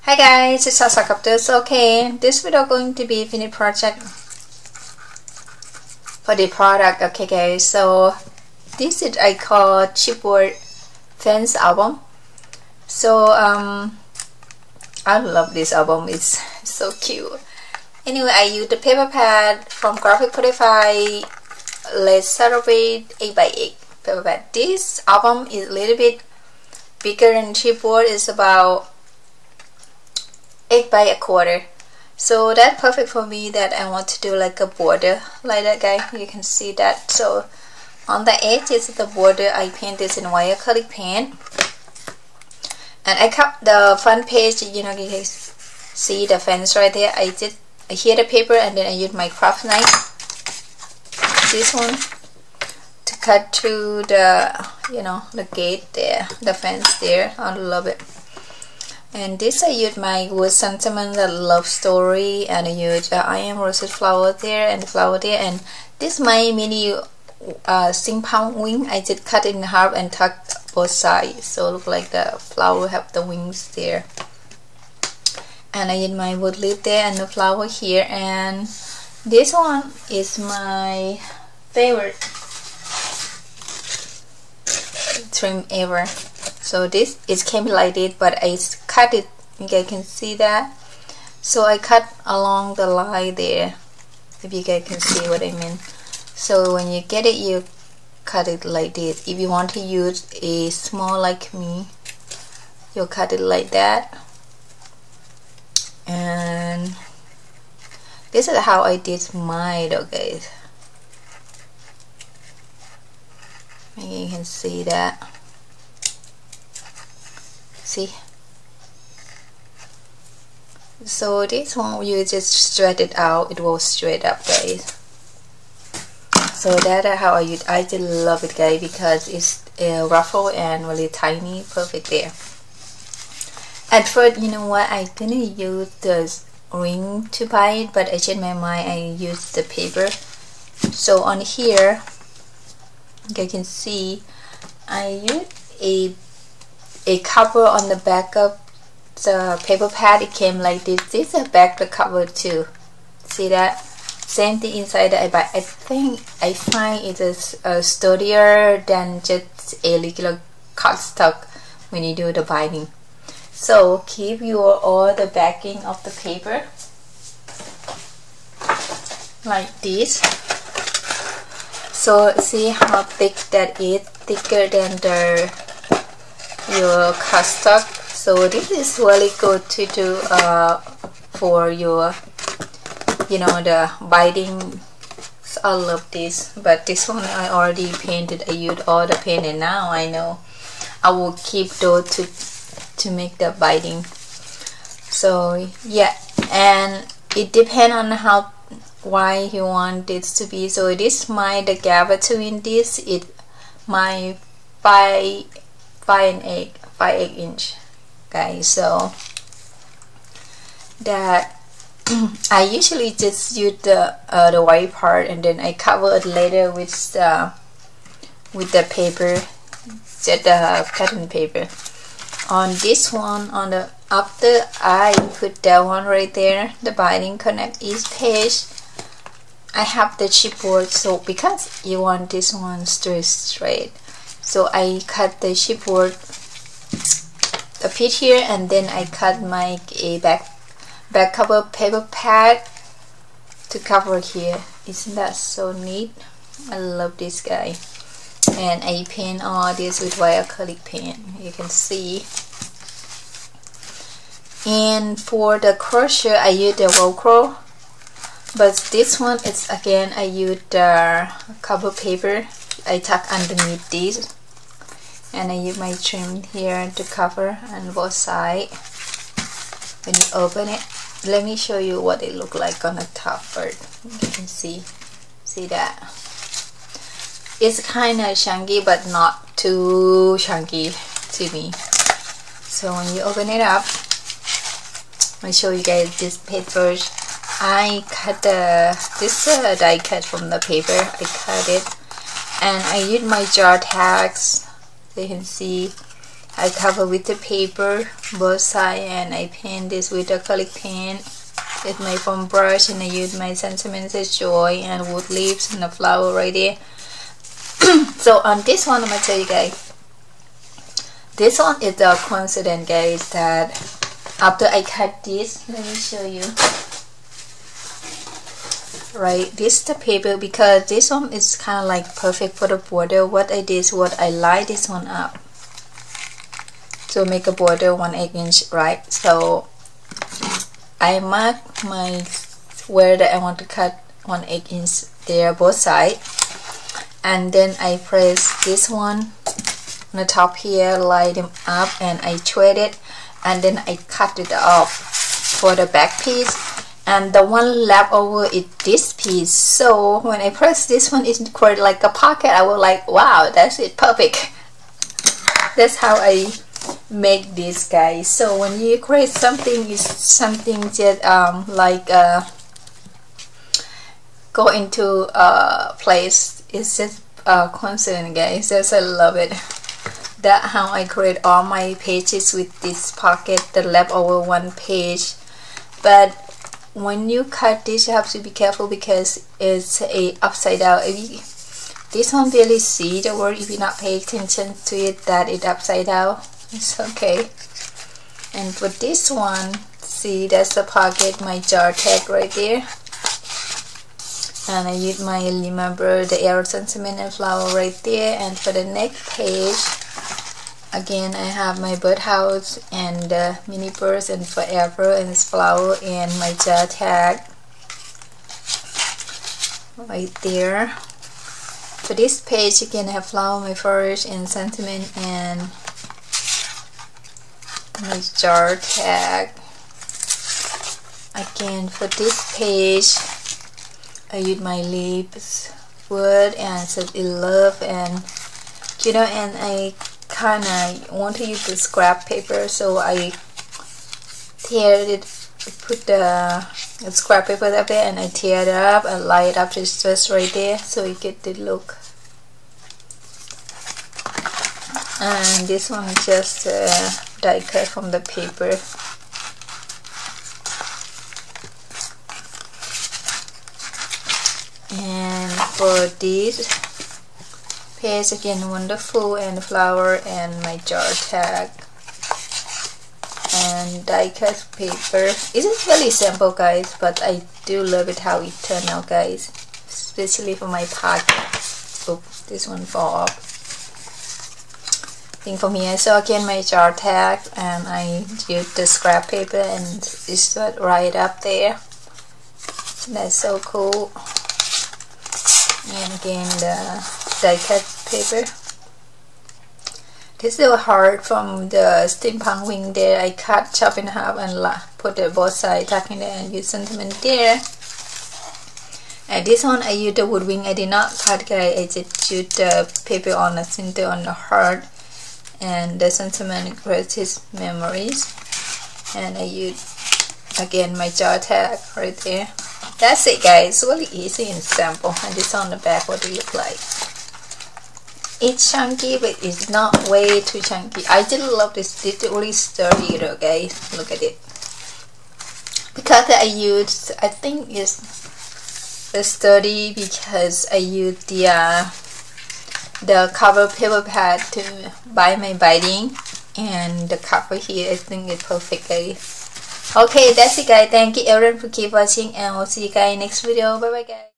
Hi guys, it's Asakaptus. Okay, this video going to be finished project for the product. Okay guys, so this is I call chipboard fence album. So I love this album. It's so cute. Anyway, I use the paper pad from Graphic 45. Let's celebrate 8x8 paper pad. This album is a little bit bigger than chipboard. It's about 8 by a quarter, so that's perfect for me that I want to do like a border like that, guys. You can see that. So on the edge is the border. I paint this in white acrylic paint, and I cut the front page. You know, you guys see the fence right there. I heat the paper and then I use my craft knife, this one, to cut to the, you know, the gate there, the fence there. I love it. And this I use my wood sentiment, the love story, and I use I am roses flower there and the flower there. And this my mini steampunk wing. I just cut it in half and tuck both sides, so look like the flower have the wings there. And I use my wood leaf there and the flower here. And this one is my favorite trim ever. So this it came like this, but I cut it. You guys can see that. So I cut along the line there, if you guys can see what I mean. So when you get it, you cut it like this. If you want to use a small like me, you cut it like that. And this is how I did mine, though, guys. You can see that. See, so this one you just straight it out, it will straight up, guys. So that's how I use. I just love it, guys, because it's ruffle and really tiny, perfect there. At first, you know what, I didn't use the ring to buy it, but I changed my mind. I used the paper. So on here, you can see I used a cover on the back of the paper pad. It came like this. This is a back the cover too. See that? Same thing inside that I buy. I think I find it is sturdier than just a regular cardstock when you do the binding. So keep your all the backing of the paper like this. So see how thick that is, thicker than your cardstock. So this is really good to do for your, you know, the binding. So I love this, but this one I already painted. I used all the paint, and now I know I will keep those to make the binding. So yeah, and it depends on how wide you want this to be. So this the gap between this is my 5 inch, guys. So that I usually just use the white part, and then I cover it later with the paper, just the pattern paper. On this one, on the after I put that one right there, the binding connect each page, I have the chipboard. So because you want this one straight, so I cut the chipboard a piece here, and then I cut my back cover paper pad to cover here. Isn't that so neat? I love this guy. And I paint all this with white acrylic paint, you can see. And for the crochet, I use the Velcro, but this one is again I use the cover paper. I tuck underneath this, and I use my trim here to cover on both sides. When you open it, let me show you what it look like on the top first. You can see that it's kind of chunky, but not too chunky to me. So when you open it up, I'll show you guys this paper. I cut this die cut from the paper. I cut it, and I use my jar tags. So you can see I cover with the paper both sides, and I paint this with acrylic paint with my foam brush, and I use my sentimental joy and wood leaves and a flower right there. So on this one, I'm gonna tell you guys, this one is a coincidence, guys, that after I cut this, let me show you. Right, this is the paper, because this one is kind of like perfect for the border. What I did is what I line this one up to make a border 1/8 inch, right? So I mark my where that I want to cut 1/8 inch there, both sides, and then I press this one on the top here, line them up, and I thread it, and then I cut it off for the back piece, and the one left over is this piece. So when I press this one, it's created like a pocket. I was like, wow, that's it, perfect. That's how I make this, guys. So when you create something, is something that like go into a place. It's just constant, guys. Just I love it. That how I create all my pages with this pocket, the leftover one page. But when you cut this, you have to be careful because it's a upside down. This one barely see the word if you not pay attention to it, that it upside down. It's okay. And for this one, see, that's the pocket, my jar tag right there. And I use my remember the arrow sentiment and flower right there. And for the next page, again, I have my birdhouse and the mini birds and forever and this flower and my jar tag right there. For this page, again, I have flower, my forest and sentiment and my jar tag. Again, for this page, I use my leaves, wood, and said in love, and you know, and I kinda want to use the scrap paper, so I tear it, put the scrap paper up there, and I tear it up and line it up just right there, so you get the look. And this one is just die cut from the paper. And for this page, again, wonderful, and flower and my jar tag and die cut paper. It is really simple, guys, but I do love it how it turned out, guys, especially for my pocket. Oops, this one fall off. Thing for me. So again, my jar tag, and I use the scrap paper and it's right up there. That's so cool. And again, the die cut paper. This little heart from the steampunk wing there, I cut, chop in half, and put the both sides, tuck in there, and use sentiment there. And this one I use the wood wing. I did not cut, guys. I just use the paper on the center on the heart, and the sentiment creates his memories. And I use again my jar tag right there. That's it, guys. Really easy and simple. And this on the back, what it look like. It's chunky, but it's not way too chunky. I just love this. It's really sturdy though, guys. Look at it. Because I used, I think it's sturdy because I used the cover paper pad to buy my binding, and the cover here, I think it's perfect, guys. Okay, that's it, guys. Thank you everyone for keep watching, and we'll see you guys next video. Bye bye, guys.